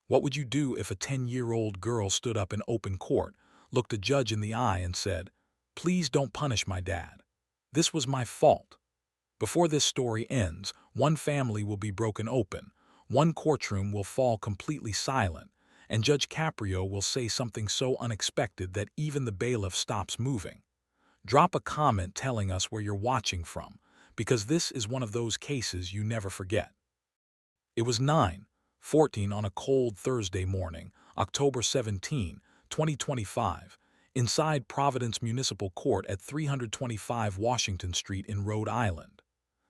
What would you do if a 10-year-old girl stood up in open court, looked a judge in the eye and said, "Please don't punish my dad. This was my fault"? Before this story ends, one family will be broken open, one courtroom will fall completely silent, and Judge Caprio will say something so unexpected that even the bailiff stops moving. Drop a comment telling us where you're watching from, because this is one of those cases you never forget. It was 9:14 on a cold Thursday morning, October 17, 2025, inside Providence Municipal Court at 325 Washington Street in Rhode Island.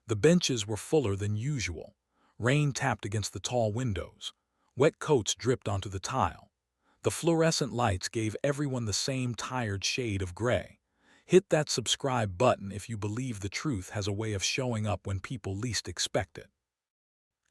The benches were fuller than usual. Rain tapped against the tall windows. Wet coats dripped onto the tile. The fluorescent lights gave everyone the same tired shade of gray. Hit that subscribe button if you believe the truth has a way of showing up when people least expect it.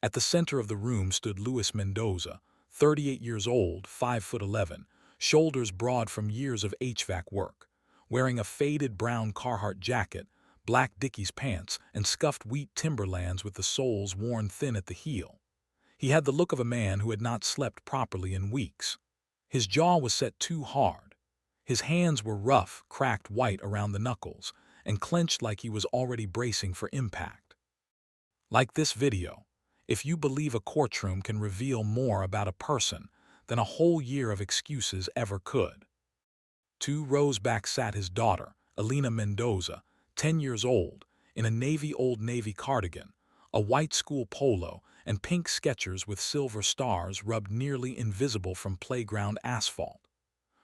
At the center of the room stood Luis Mendoza, 38 years old, 5'11", shoulders broad from years of HVAC work, wearing a faded brown Carhartt jacket, black Dickies pants, and scuffed wheat Timberlands with the soles worn thin at the heel. He had the look of a man who had not slept properly in weeks. His jaw was set too hard. His hands were rough, cracked white around the knuckles, and clenched like he was already bracing for impact. Like this video, if you believe a courtroom can reveal more about a person than a whole year of excuses ever could. 2 rows back sat his daughter, Elena Mendoza, 10 years old, in a Old Navy cardigan, a white school polo, and pink Skechers with silver stars rubbed nearly invisible from playground asphalt.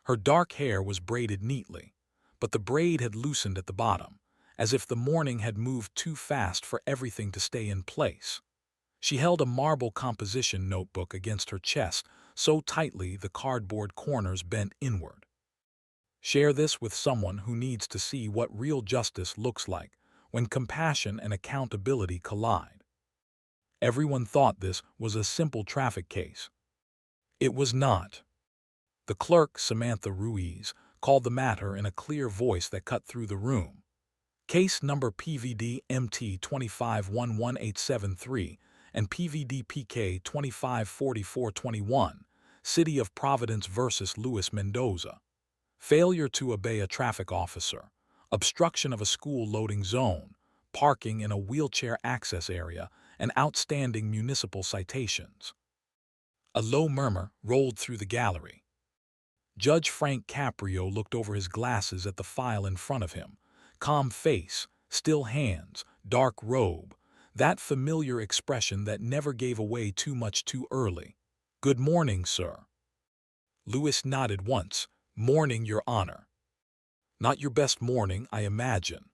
Her dark hair was braided neatly, but the braid had loosened at the bottom, as if the morning had moved too fast for everything to stay in place. She held a marble composition notebook against her chest so tightly the cardboard corners bent inward. Share this with someone who needs to see what real justice looks like when compassion and accountability collide. Everyone thought this was a simple traffic case. It was not. The clerk, Samantha Ruiz, called the matter in a clear voice that cut through the room. Case number PVD MT 2511873 and PVD PK 254421, City of Providence versus Luis Mendoza. Failure to obey a traffic officer, obstruction of a school loading zone, parking in a wheelchair access area, and outstanding municipal citations. A low murmur rolled through the gallery. Judge Frank Caprio looked over his glasses at the file in front of him. Calm face, still hands, dark robe, that familiar expression that never gave away too much too early. "Good morning, sir." Luis nodded once. "Morning, Your Honor." "Not your best morning, I imagine."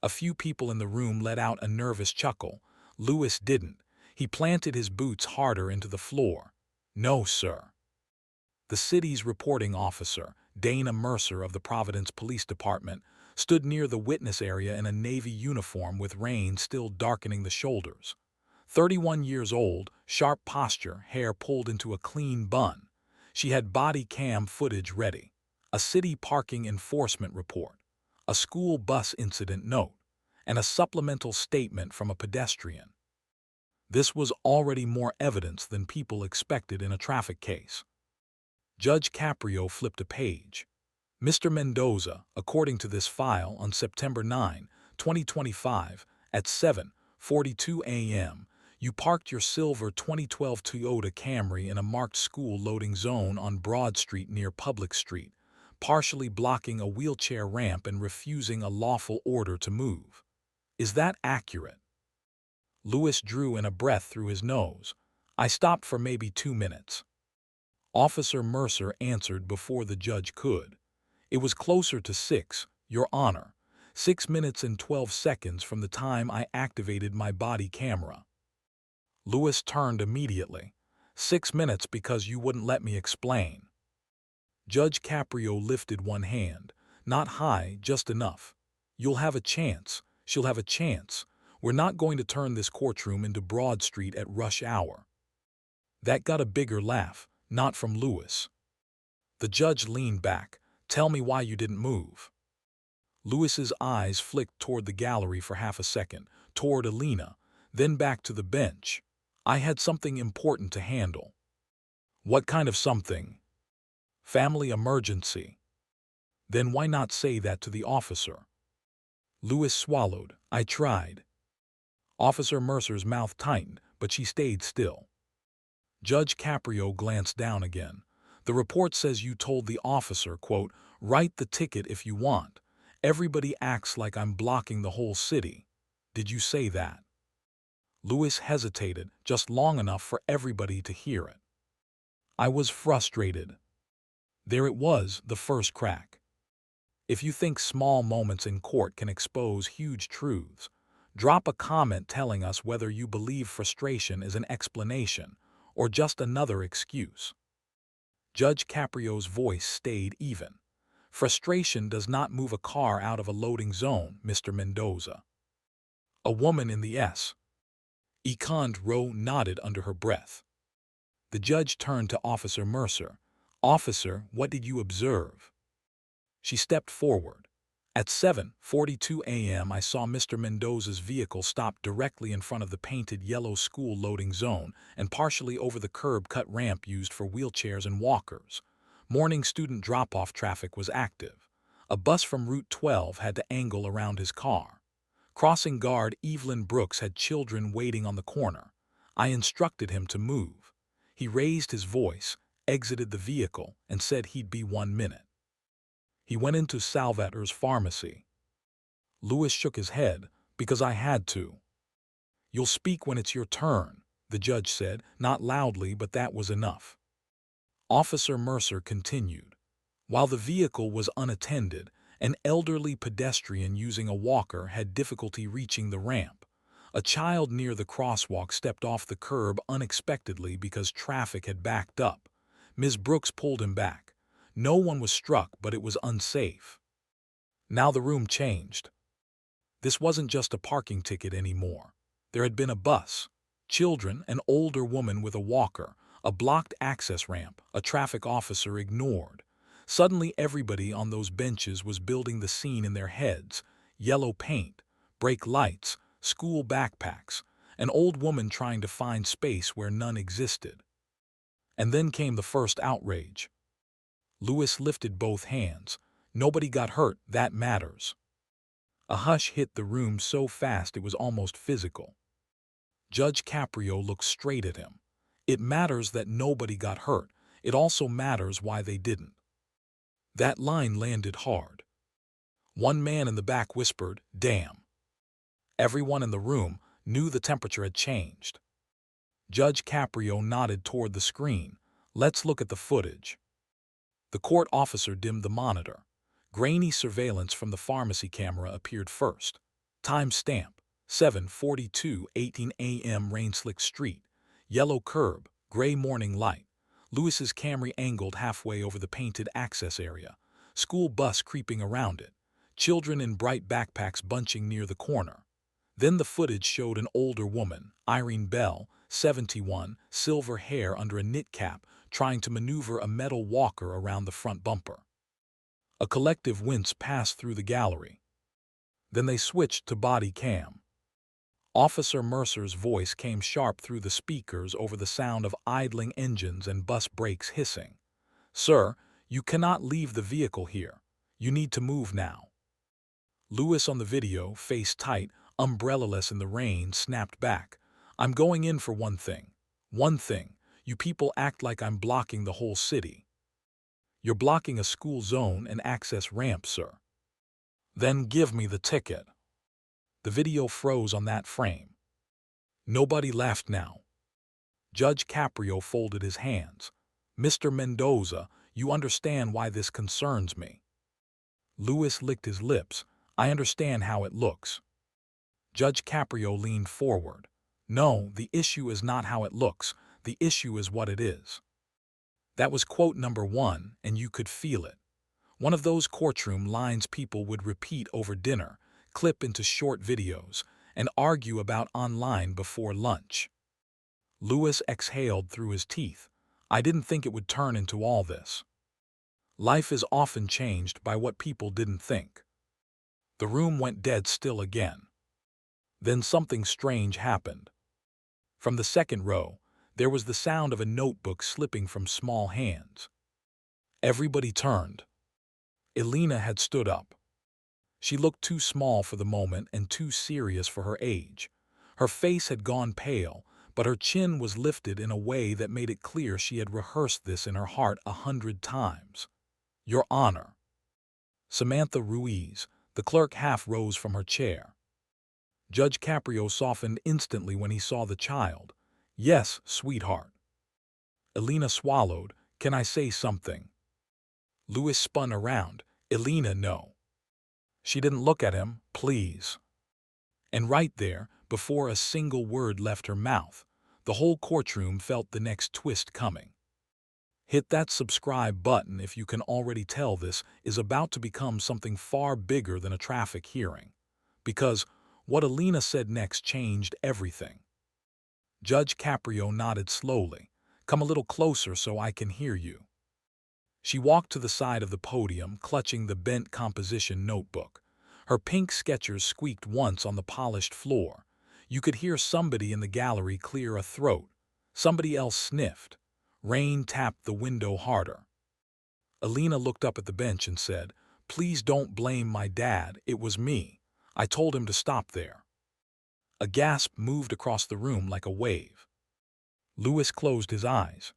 A few people in the room let out a nervous chuckle. Luis didn't. He planted his boots harder into the floor. "No, sir." The city's reporting officer, Dana Mercer of the Providence Police Department, stood near the witness area in a Navy uniform with rain still darkening the shoulders. 31 years old, sharp posture, hair pulled into a clean bun. She had body cam footage ready, a city parking enforcement report, a school bus incident note, and a supplemental statement from a pedestrian. This was already more evidence than people expected in a traffic case. Judge Caprio flipped a page. "Mr. Mendoza, according to this file on September 9, 2025, at 7:42 a.m., you parked your silver 2012 Toyota Camry in a marked school loading zone on Broad Street near Public Street, partially blocking a wheelchair ramp and refusing a lawful order to move. Is that accurate?" Luis drew in a breath through his nose. "I stopped for maybe 2 minutes." Officer Mercer answered before the judge could. "It was closer to 6, Your Honor. 6 minutes and 12 seconds from the time I activated my body camera." Luis turned immediately. "6 minutes because you wouldn't let me explain." Judge Caprio lifted one hand. "Not high, just enough. You'll have a chance. She'll have a chance. We're not going to turn this courtroom into Broad Street at rush hour." That got a bigger laugh, not from Luis. The judge leaned back. "Tell me why you didn't move." Luis's eyes flicked toward the gallery for half a second, toward Elena, then back to the bench. "I had something important to handle." What kind of something? Family emergency. Then why not say that to the officer? Lewis swallowed. I tried. Officer Mercer's mouth tightened, but she stayed still. Judge Caprio glanced down again. The report says you told the officer, quote, write the ticket if you want. Everybody acts like I'm blocking the whole city. Did you say that? Lewis hesitated just long enough for everybody to hear it. I was frustrated. There it was, the first crack. If you think small moments in court can expose huge truths, drop a comment telling us whether you believe frustration is an explanation or just another excuse. Judge Caprio's voice stayed even. Frustration does not move a car out of a loading zone, Mr. Mendoza. A woman in the S. Econd row nodded under her breath. The judge turned to Officer Mercer. Officer, what did you observe? She stepped forward. At 7:42 a.m. I saw Mr. Mendoza's vehicle stop directly in front of the painted yellow school loading zone and partially over the curb-cut ramp used for wheelchairs and walkers. Morning student drop-off traffic was active. A bus from Route 12 had to angle around his car. Crossing guard Evelyn Brooks had children waiting on the corner. I instructed him to move. He raised his voice, exited the vehicle, and said he'd be 1 minute. He went into Salvator's pharmacy. Lewis shook his head, because I had to. You'll speak when it's your turn, the judge said, not loudly, but that was enough. Officer Mercer continued. While the vehicle was unattended, an elderly pedestrian using a walker had difficulty reaching the ramp. A child near the crosswalk stepped off the curb unexpectedly because traffic had backed up. Ms. Brooks pulled him back. No one was struck, but it was unsafe. Now the room changed. This wasn't just a parking ticket anymore. There had been a bus, children, an older woman with a walker, a blocked access ramp, a traffic officer ignored. Suddenly everybody on those benches was building the scene in their heads. Yellow paint, brake lights, school backpacks, an old woman trying to find space where none existed. And then came the first outrage. Lewis lifted both hands. Nobody got hurt, that matters. A hush hit the room so fast it was almost physical. Judge Caprio looked straight at him. It matters that nobody got hurt. It also matters why they didn't. That line landed hard. One man in the back whispered, damn. Everyone in the room knew the temperature had changed. Judge Caprio nodded toward the screen. Let's look at the footage. The court officer dimmed the monitor. Grainy surveillance from the pharmacy camera appeared first. Time stamp, 7:42:18 a.m. Rain-Slick Street. Yellow curb, gray morning light. Lewis's Camry angled halfway over the painted access area. School bus creeping around it. Children in bright backpacks bunching near the corner. Then the footage showed an older woman, Irene Bell, 71, silver hair under a knit cap, trying to maneuver a metal walker around the front bumper. A collective wince passed through the gallery. Then they switched to body cam. Officer Mercer's voice came sharp through the speakers over the sound of idling engines and bus brakes hissing. Sir, you cannot leave the vehicle here. You need to move now. Lewis on the video, face tight, umbrella-less in the rain, snapped back. I'm going in for one thing. One thing. You people act like I'm blocking the whole city. You're blocking a school zone and access ramp, sir. Then give me the ticket. The video froze on that frame. Nobody laughed now. Judge Caprio folded his hands. Mr. Mendoza, you understand why this concerns me. Lewis licked his lips. I understand how it looks. Judge Caprio leaned forward. No, the issue is not how it looks. The issue is what it is. That was quote number 1, and you could feel it. One of those courtroom lines people would repeat over dinner, clip into short videos, and argue about online before lunch. Lewis exhaled through his teeth. I didn't think it would turn into all this. Life is often changed by what people didn't think. The room went dead still again. Then something strange happened. From the second row, There was the sound of a notebook slipping from small hands. Everybody turned. Elena had stood up. She looked too small for the moment and too serious for her age. Her face had gone pale, but her chin was lifted in a way that made it clear she had rehearsed this in her heart 100 times. Your Honor. Samantha Ruiz, the clerk, half rose from her chair. Judge Caprio softened instantly when he saw the child. Yes, sweetheart. Elena swallowed. Can I say something? Louis spun around. Elena, no. She didn't look at him. Please. And right there, before a single word left her mouth, the whole courtroom felt the next twist coming. Hit that subscribe button if you can already tell this is about to become something far bigger than a traffic hearing. Because what Elena said next changed everything. Judge Caprio nodded slowly. Come a little closer so I can hear you. She walked to the side of the podium, clutching the bent composition notebook. Her pink Skechers squeaked once on the polished floor. You could hear somebody in the gallery clear a throat. Somebody else sniffed. Rain tapped the window harder. Elena looked up at the bench and said, Please don't blame my dad, it was me. I told him to stop there. A gasp moved across the room like a wave. Louis closed his eyes.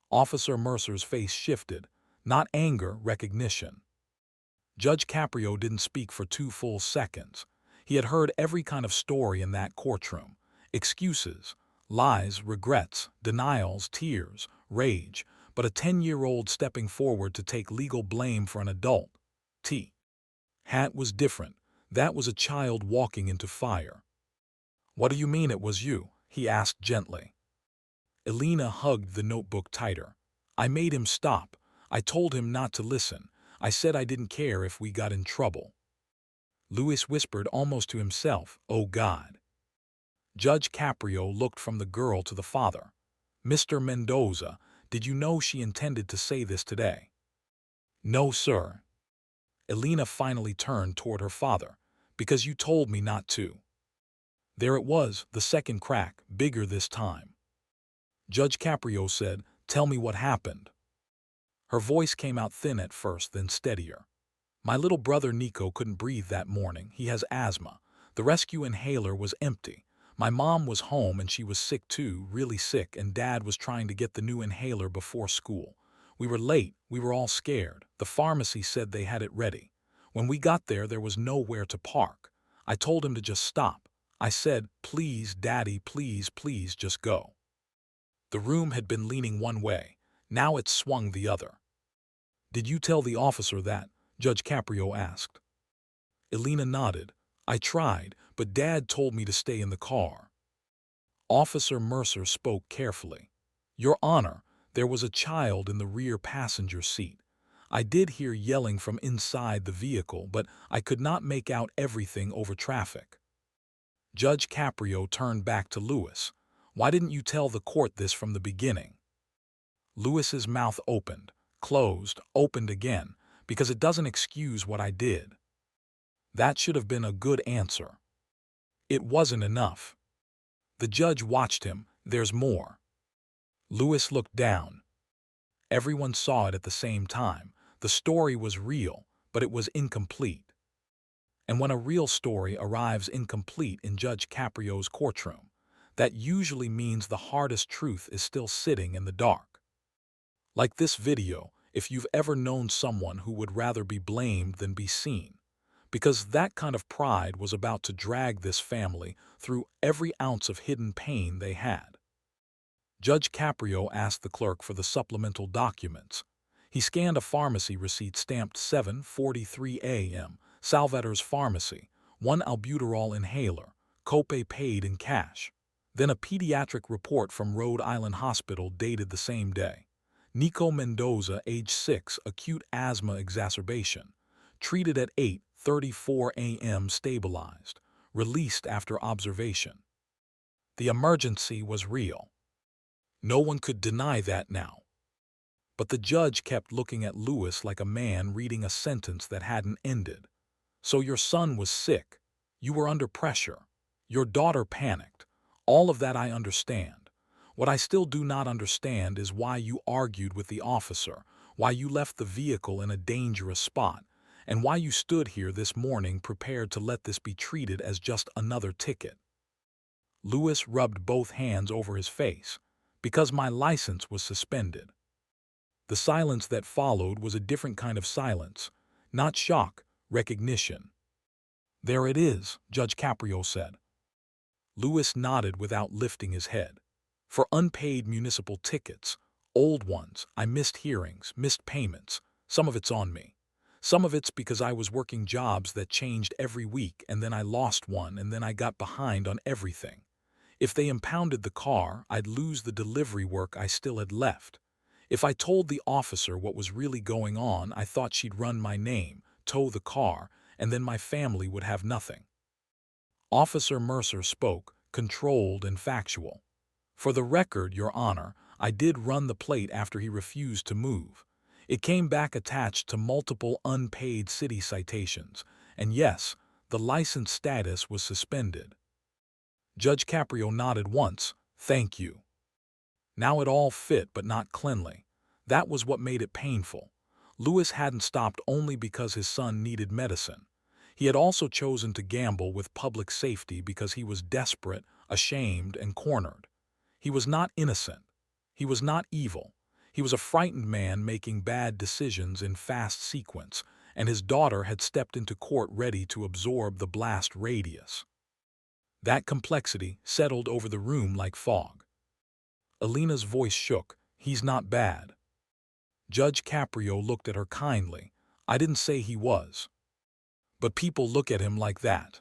Officer Mercer's face shifted. Not anger, recognition. Judge Caprio didn't speak for 2 full seconds. He had heard every kind of story in that courtroom. Excuses, lies, regrets, denials, tears, rage, but a 10-year-old stepping forward to take legal blame for an adult. Hat was different. That was a child walking into fire. What do you mean it was you? He asked gently. Elena hugged the notebook tighter. I made him stop. I told him not to listen. I said I didn't care if we got in trouble. Louis whispered almost to himself, Oh God. Judge Caprio looked from the girl to the father. Mr. Mendoza, did you know she intended to say this today? No, sir. Elena finally turned toward her father. Because you told me not to. There it was, the second crack, bigger this time. Judge Caprio said, Tell me what happened. Her voice came out thin at first, then steadier. My little brother Nico couldn't breathe that morning. He has asthma. The rescue inhaler was empty. My mom was home and she was sick too, really sick, and Dad was trying to get the new inhaler before school. We were late. We were all scared. The pharmacy said they had it ready. When we got there, there was nowhere to park. I told him to just stop. I said, Please, Daddy, please, please, just go. The room had been leaning one way. Now it swung the other. Did you tell the officer that? Judge Caprio asked. Elena nodded. I tried, but Dad told me to stay in the car. Officer Mercer spoke carefully. Your Honor, there was a child in the rear passenger seat. I did hear yelling from inside the vehicle, but I could not make out everything over traffic. Judge Caprio turned back to Louis. Why didn't you tell the court this from the beginning? Louis's mouth opened, closed, opened again, because it doesn't excuse what I did. That should have been a good answer. It wasn't enough. The judge watched him. There's more. Louis looked down. Everyone saw it at the same time. The story was real, but it was incomplete. And when a real story arrives incomplete in Judge Caprio's courtroom, that usually means the hardest truth is still sitting in the dark. Like this video, if you've ever known someone who would rather be blamed than be seen, because that kind of pride was about to drag this family through every ounce of hidden pain they had. Judge Caprio asked the clerk for the supplemental documents. He scanned a pharmacy receipt stamped 7:43 a.m., Salvator's Pharmacy, 1 albuterol inhaler, copay paid in cash. Then a pediatric report from Rhode Island Hospital dated the same day. Nico Mendoza, age 6, acute asthma exacerbation. Treated at 8:34 a.m. stabilized. Released after observation. The emergency was real. No one could deny that now. But the judge kept looking at Louis like a man reading a sentence that hadn't ended. So your son was sick. You were under pressure. Your daughter panicked. All of that I understand. What I still do not understand is why you argued with the officer, why you left the vehicle in a dangerous spot, and why you stood here this morning prepared to let this be treated as just another ticket." Lewis rubbed both hands over his face. "Because my license was suspended." The silence that followed was a different kind of silence. Not shock, recognition. "There it is," Judge Caprio said. Lewis nodded without lifting his head. "For unpaid municipal tickets, old ones, I missed hearings, missed payments. Some of it's on me. Some of it's because I was working jobs that changed every week, and then I lost one, and then I got behind on everything. If they impounded the car, I'd lose the delivery work I still had left. If I told the officer what was really going on, I thought she'd run my name, tow the car, and then my family would have nothing." Officer Mercer spoke, controlled and factual. "For the record, Your Honor, I did run the plate after he refused to move. It came back attached to multiple unpaid city citations, and yes, the license status was suspended." Judge Caprio nodded once. "Thank you." Now it all fit but not cleanly. That was what made it painful. Lewis hadn't stopped only because his son needed medicine. He had also chosen to gamble with public safety because he was desperate, ashamed, and cornered. He was not innocent. He was not evil. He was a frightened man making bad decisions in fast sequence, and his daughter had stepped into court ready to absorb the blast radius. That complexity settled over the room like fog. Alina's voice shook. "He's not bad." Judge Caprio looked at her kindly. "I didn't say he was. But people look at him like that."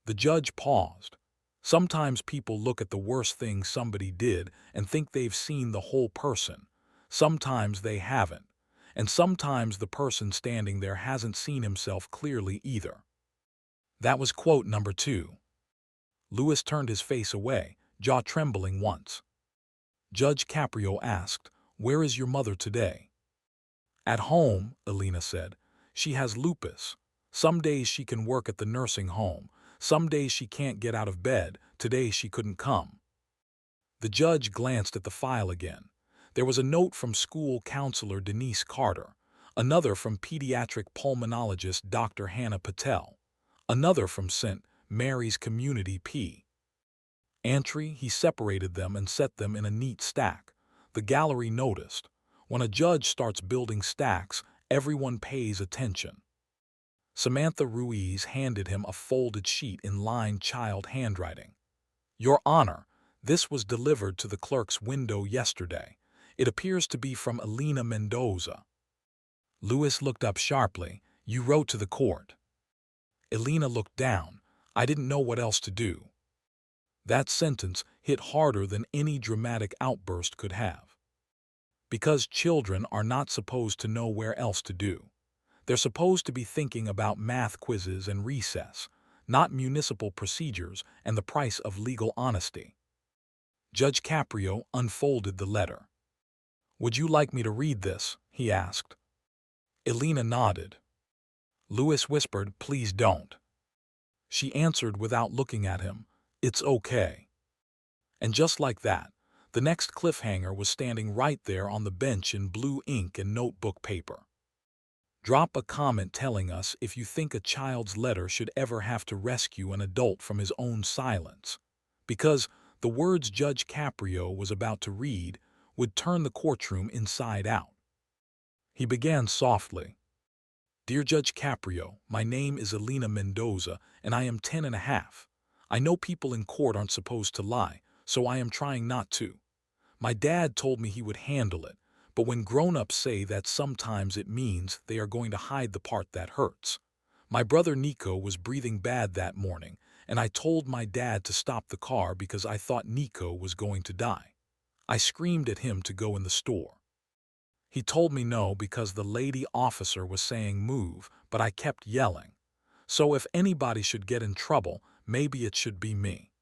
The judge paused. Sometimes people look at the worst thing somebody did and think they've seen the whole person. Sometimes they haven't. And sometimes the person standing there hasn't seen himself clearly either. That was quote number 2. Lewis turned his face away, jaw trembling once. Judge Caprio asked, "Where is your mother today?" "At home," Alina said. "She has lupus. Some days she can work at the nursing home. Some days she can't get out of bed. Today she couldn't come." The judge glanced at the file again. There was a note from school counselor Denise Carter, another from pediatric pulmonologist Dr. Hannah Patel, another from St. Mary's Community P. Antry. He separated them and set them in a neat stack. The gallery noticed. When a judge starts building stacks, everyone pays attention. Samantha Ruiz handed him a folded sheet in lined child handwriting. "Your Honor, this was delivered to the clerk's window yesterday. It appears to be from Alina Mendoza." Lewis looked up sharply. "You wrote to the court." Alina looked down. "I didn't know what else to do." That sentence hit harder than any dramatic outburst could have. Because children are not supposed to know where else to do. They're supposed to be thinking about math quizzes and recess, not municipal procedures and the price of legal honesty. Judge Caprio unfolded the letter. "Would you like me to read this?" he asked. Alina nodded. Lewis whispered, "Please don't." She answered without looking at him, "It's okay." And just like that, the next cliffhanger was standing right there on the bench in blue ink and notebook paper. Drop a comment telling us if you think a child's letter should ever have to rescue an adult from his own silence. Because the words Judge Caprio was about to read would turn the courtroom inside out. He began softly. "Dear Judge Caprio, my name is Alina Mendoza, and I am 10 and a half. I know people in court aren't supposed to lie, so I am trying not to. My dad told me he would handle it, but when grown-ups say that sometimes it means they are going to hide the part that hurts. My brother Nico was breathing bad that morning, and I told my dad to stop the car because I thought Nico was going to die. I screamed at him to go in the store. He told me no because the lady officer was saying move, but I kept yelling. So if anybody should get in trouble, maybe it should be me."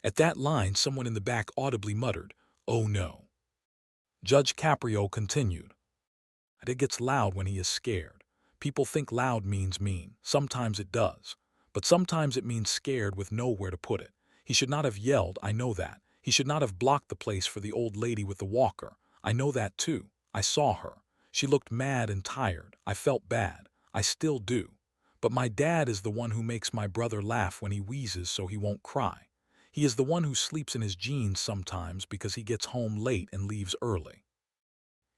At that line, someone in the back audibly muttered, "Oh no." Judge Caprio continued. "It gets loud when he is scared. People think loud means mean. Sometimes it does. But sometimes it means scared with nowhere to put it. He should not have yelled, I know that. He should not have blocked the place for the old lady with the walker. I know that too. I saw her. She looked mad and tired. I felt bad. I still do. But my dad is the one who makes my brother laugh when he wheezes so he won't cry. He is the one who sleeps in his jeans sometimes because he gets home late and leaves early.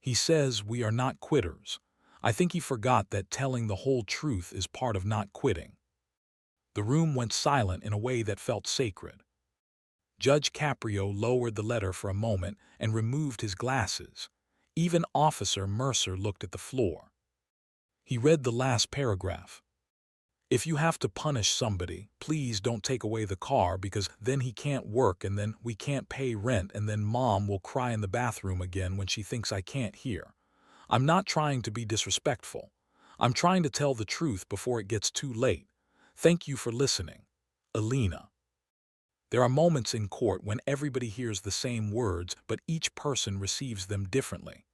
He says we are not quitters. I think he forgot that telling the whole truth is part of not quitting. The room went silent in a way that felt sacred. Judge Caprio lowered the letter for a moment and removed his glasses. Even Officer Mercer looked at the floor. He read the last paragraph. If you have to punish somebody, please don't take away the car because then he can't work and then we can't pay rent and then Mom will cry in the bathroom again when she thinks I can't hear. I'm not trying to be disrespectful. I'm trying to tell the truth before it gets too late. Thank you for listening. Alina. There are moments in court when everybody hears the same words, but each person receives them differently.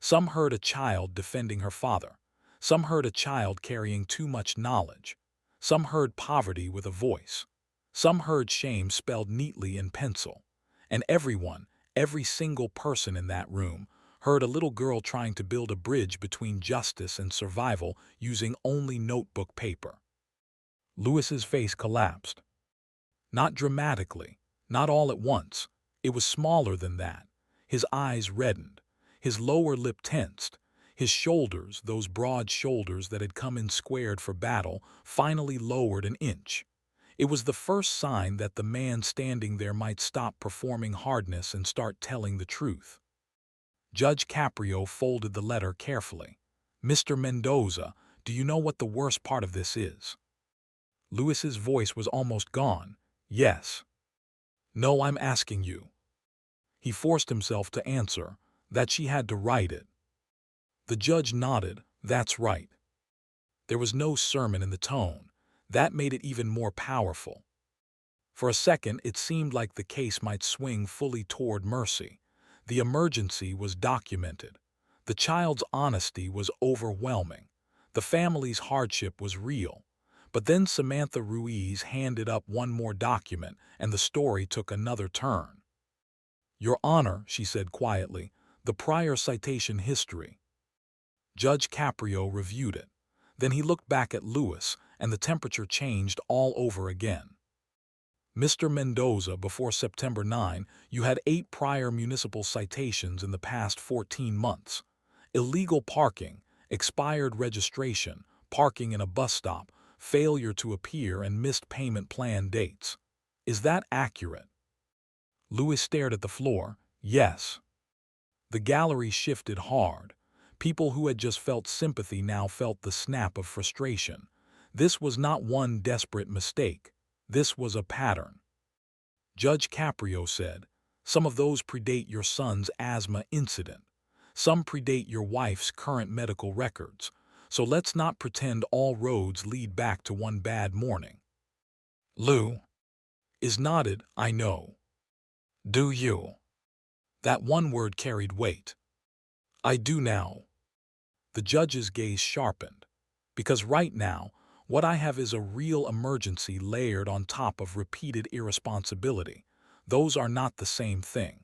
Some heard a child defending her father. Some heard a child carrying too much knowledge. Some heard poverty with a voice. Some heard shame spelled neatly in pencil. And everyone, every single person in that room, heard a little girl trying to build a bridge between justice and survival using only notebook paper. Lewis's face collapsed. Not dramatically, not all at once. It was smaller than that. His eyes reddened. His lower lip tensed. His shoulders, those broad shoulders that had come in squared for battle, finally lowered an inch. It was the first sign that the man standing there might stop performing hardness and start telling the truth. Judge Caprio folded the letter carefully. Mr. Mendoza, do you know what the worst part of this is? Lewis's voice was almost gone. Yes. No, I'm asking you. He forced himself to answer that she had to write it. The judge nodded. That's right. There was no sermon in the tone. That made it even more powerful. For a second, it seemed like the case might swing fully toward mercy. The emergency was documented. The child's honesty was overwhelming. The family's hardship was real. But then Samantha Ruiz handed up one more document, and the story took another turn. Your Honor, she said quietly, the prior citation history. Judge Caprio reviewed it. Then he looked back at Lewis, and the temperature changed all over again. Mr. Mendoza, before September 9, you had 8 prior municipal citations in the past 14 months. Illegal parking, expired registration, parking in a bus stop, failure to appear, and missed payment plan dates. Is that accurate? Lewis stared at the floor. Yes. The gallery shifted hard. People who had just felt sympathy now felt the snap of frustration. This was not one desperate mistake. This was a pattern. Judge Caprio said, some of those predate your son's asthma incident. Some predate your wife's current medical records. So let's not pretend all roads lead back to one bad morning. Lou is nodded. I know. Do you? That one word carried weight. I do now. The judge's gaze sharpened. Because right now, what I have is a real emergency layered on top of repeated irresponsibility. Those are not the same thing.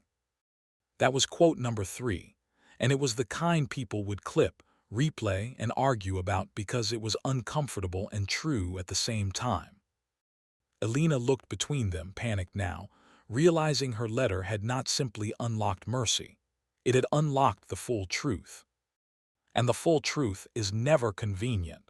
That was quote number 3, and it was the kind people would clip, replay, and argue about because it was uncomfortable and true at the same time. Alina looked between them, panicked now, realizing her letter had not simply unlocked mercy. It had unlocked the full truth. And the full truth is never convenient.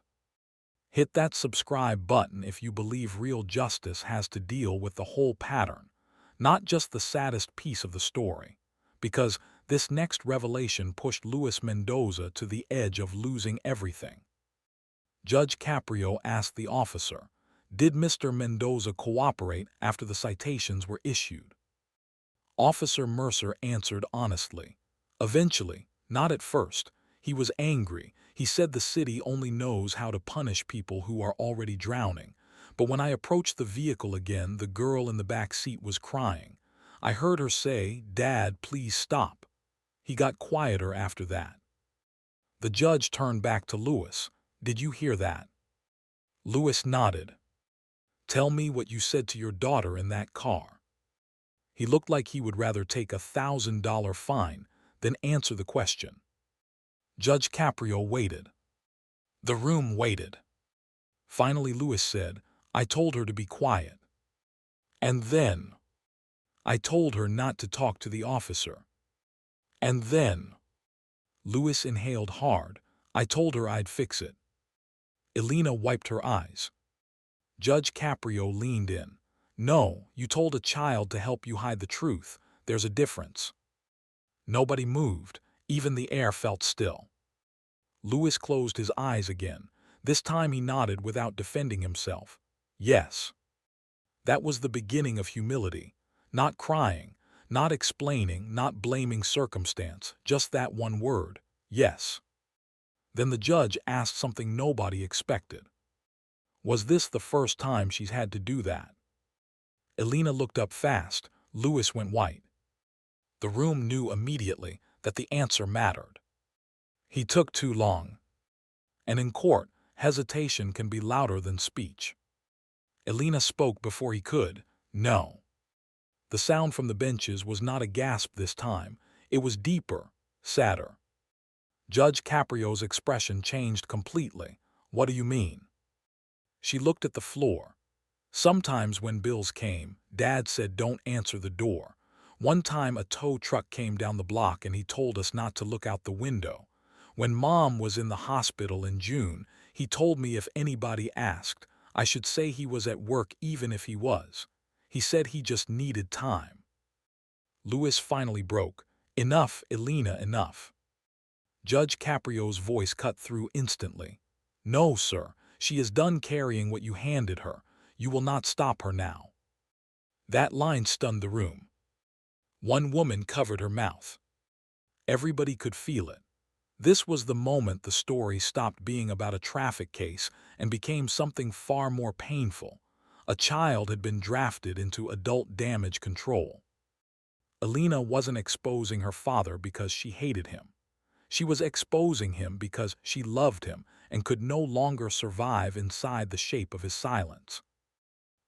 Hit that subscribe button if you believe real justice has to deal with the whole pattern, not just the saddest piece of the story. Because this next revelation pushed Luis Mendoza to the edge of losing everything. Judge Caprio asked the officer, did Mr. Mendoza cooperate after the citations were issued? Officer Mercer answered honestly. Eventually, not at first. He was angry. He said the city only knows how to punish people who are already drowning. But when I approached the vehicle again, the girl in the back seat was crying. I heard her say, Dad, please stop. He got quieter after that. The judge turned back to Lewis. Did you hear that? Lewis nodded. Tell me what you said to your daughter in that car. He looked like he would rather take $1,000 fine than answer the question. Judge Caprio waited. The room waited. Finally, Lewis said, "I told her to be quiet. And then I told her not to talk to the officer. And then," Lewis inhaled hard, "I told her I'd fix it." Elena wiped her eyes. Judge Caprio leaned in. "No, you told a child to help you hide the truth. There's a difference." Nobody moved. Even the air felt still. Lewis closed his eyes again. This time he nodded without defending himself. Yes. That was the beginning of humility. Not crying, not explaining, not blaming circumstance, just that one word, yes. Then the judge asked something nobody expected. Was this the first time she's had to do that? Elena looked up fast. Lewis went white. The room knew immediately that the answer mattered. He took too long. And in court, hesitation can be louder than speech. Elena spoke before he could. No. The sound from the benches was not a gasp this time. It was deeper, sadder. Judge Caprio's expression changed completely. "What do you mean?" She looked at the floor. "Sometimes when bills came, Dad said don't answer the door. One time a tow truck came down the block and he told us not to look out the window. When Mom was in the hospital in June, he told me if anybody asked, I should say he was at work even if he was. He said he just needed time." Lewis finally broke. "Enough, Elena, enough." Judge Caprio's voice cut through instantly. "No, sir. She is done carrying what you handed her. You will not stop her now." That line stunned the room. One woman covered her mouth. Everybody could feel it. This was the moment the story stopped being about a traffic case and became something far more painful. A child had been drafted into adult damage control. Elena wasn't exposing her father because she hated him. She was exposing him because she loved him and could no longer survive inside the shape of his silence.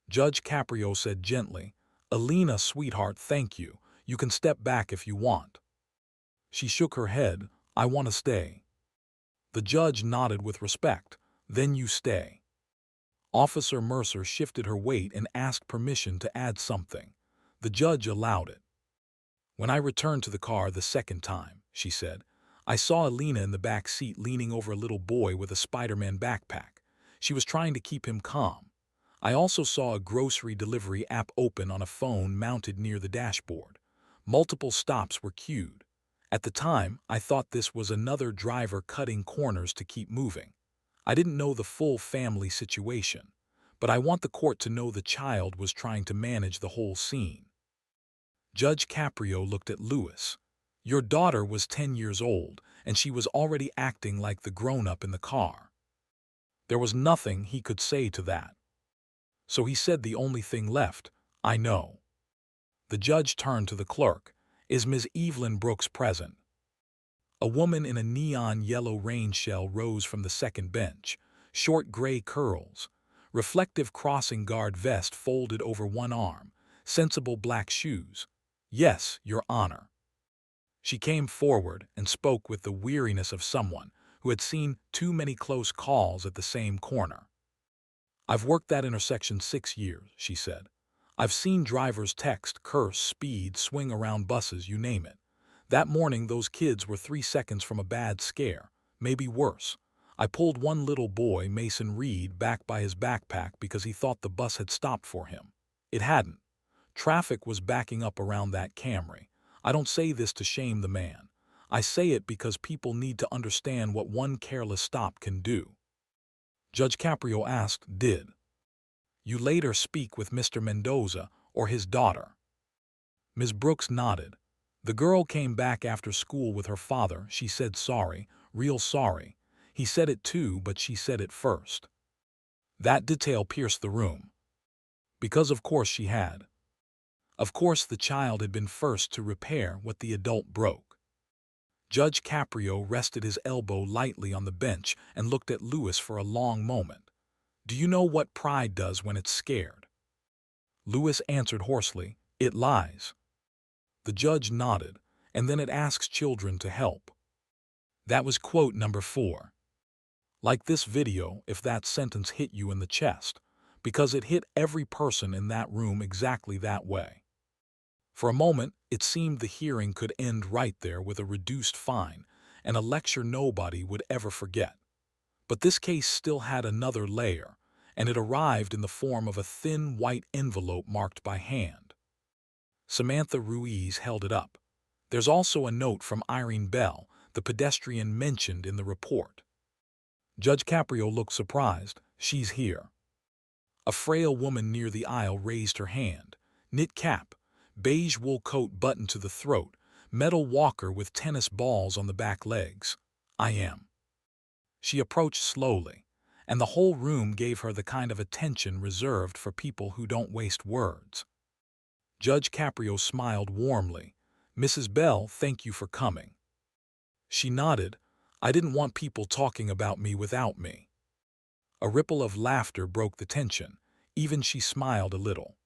Judge Caprio said gently, "Elena, sweetheart, thank you. You can step back if you want." She shook her head. "I want to stay." The judge nodded with respect. "Then you stay." Officer Mercer shifted her weight and asked permission to add something. The judge allowed it. "When I returned to the car the second time," she said, "I saw Elena in the back seat leaning over a little boy with a Spider-Man backpack. She was trying to keep him calm. I also saw a grocery delivery app open on a phone mounted near the dashboard. Multiple stops were queued. At the time, I thought this was another driver cutting corners to keep moving. I didn't know the full family situation, but I want the court to know the child was trying to manage the whole scene." Judge Caprio looked at Lewis. "Your daughter was 10 years old, and she was already acting like the grown-up in the car." There was nothing he could say to that. So he said the only thing left, "I know." The judge turned to the clerk. "Is Ms. Evelyn Brooks present?" A woman in a neon yellow rain shell rose from the second bench. Short gray curls, reflective crossing guard vest folded over one arm, sensible black shoes. "Yes, Your Honor." She came forward and spoke with the weariness of someone who had seen too many close calls at the same corner. "I've worked that intersection 6 years," she said. "I've seen drivers text, curse, speed, swing around buses, you name it. That morning those kids were 3 seconds from a bad scare, maybe worse. I pulled one little boy, Mason Reed, back by his backpack because he thought the bus had stopped for him. It hadn't. Traffic was backing up around that Camry. I don't say this to shame the man. I say it because people need to understand what one careless stop can do." Judge Caprio asked, "Did you later speak with Mr. Mendoza or his daughter?" Ms. Brooks nodded. "The girl came back after school with her father. She said sorry, real sorry. He said it too, but she said it first." That detail pierced the room. Because of course she had. Of course the child had been first to repair what the adult broke. Judge Caprio rested his elbow lightly on the bench and looked at Lewis for a long moment. "Do you know what pride does when it's scared?" Lewis answered hoarsely, "It lies." The judge nodded, and then it asks children to help. That was quote number 4. Like this video if that sentence hit you in the chest, because it hit every person in that room exactly that way. For a moment, it seemed the hearing could end right there with a reduced fine and a lecture nobody would ever forget. But this case still had another layer, and it arrived in the form of a thin white envelope marked by hand. Samantha Ruiz held it up. There's also a note from Irene Bell, the pedestrian mentioned in the report. Judge Caprio looked surprised. She's here. A frail woman near the aisle raised her hand. Knit cap, beige wool coat buttoned to the throat, metal walker with tennis balls on the back legs. I am. She approached slowly, and the whole room gave her the kind of attention reserved for people who don't waste words. Judge Caprio smiled warmly. Mrs. Bell, thank you for coming. She nodded. I didn't want people talking about me without me. A ripple of laughter broke the tension. Even she smiled a little.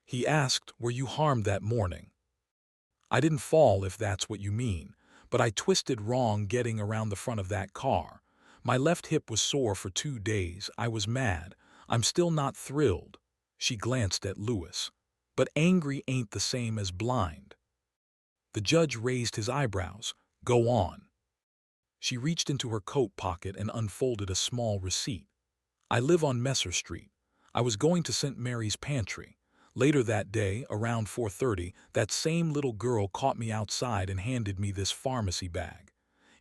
He asked, were you harmed that morning? I didn't fall, if that's what you mean, but I twisted wrong getting around the front of that car. My left hip was sore for 2 days. I was mad. I'm still not thrilled. She glanced at Lewis. But angry ain't the same as blind. The judge raised his eyebrows. Go on. She reached into her coat pocket and unfolded a small receipt. I live on Messer Street. I was going to St. Mary's Pantry. Later that day, around 4:30, that same little girl caught me outside and handed me this pharmacy bag.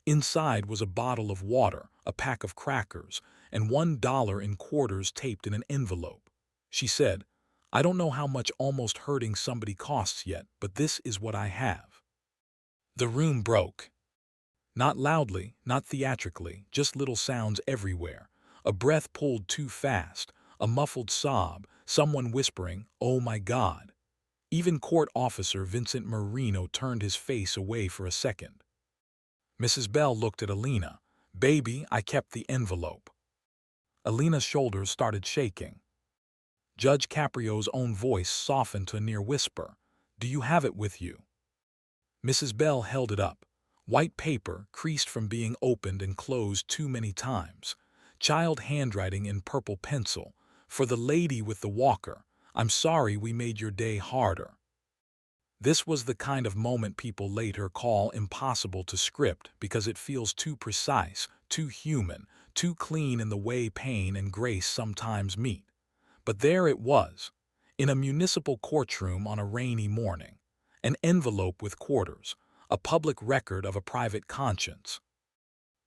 Inside was a bottle of water, a pack of crackers, and $1 in quarters taped in an envelope. She said, I don't know how much almost hurting somebody costs yet, but this is what I have. The room broke. Not loudly, not theatrically, just little sounds everywhere. A breath pulled too fast, a muffled sob, someone whispering, oh my God. Even court officer Vincent Marino turned his face away for a second. Mrs. Bell looked at Alina. Baby, I kept the envelope. Alina's shoulders started shaking. Judge Caprio's own voice softened to a near whisper. Do you have it with you? Mrs. Bell held it up. White paper, creased from being opened and closed too many times. Child handwriting in purple pencil. For the lady with the walker, I'm sorry we made your day harder. This was the kind of moment people later call impossible to script because it feels too precise, too human, too clean in the way pain and grace sometimes meet. But there it was, in a municipal courtroom on a rainy morning. An envelope with quarters, a public record of a private conscience.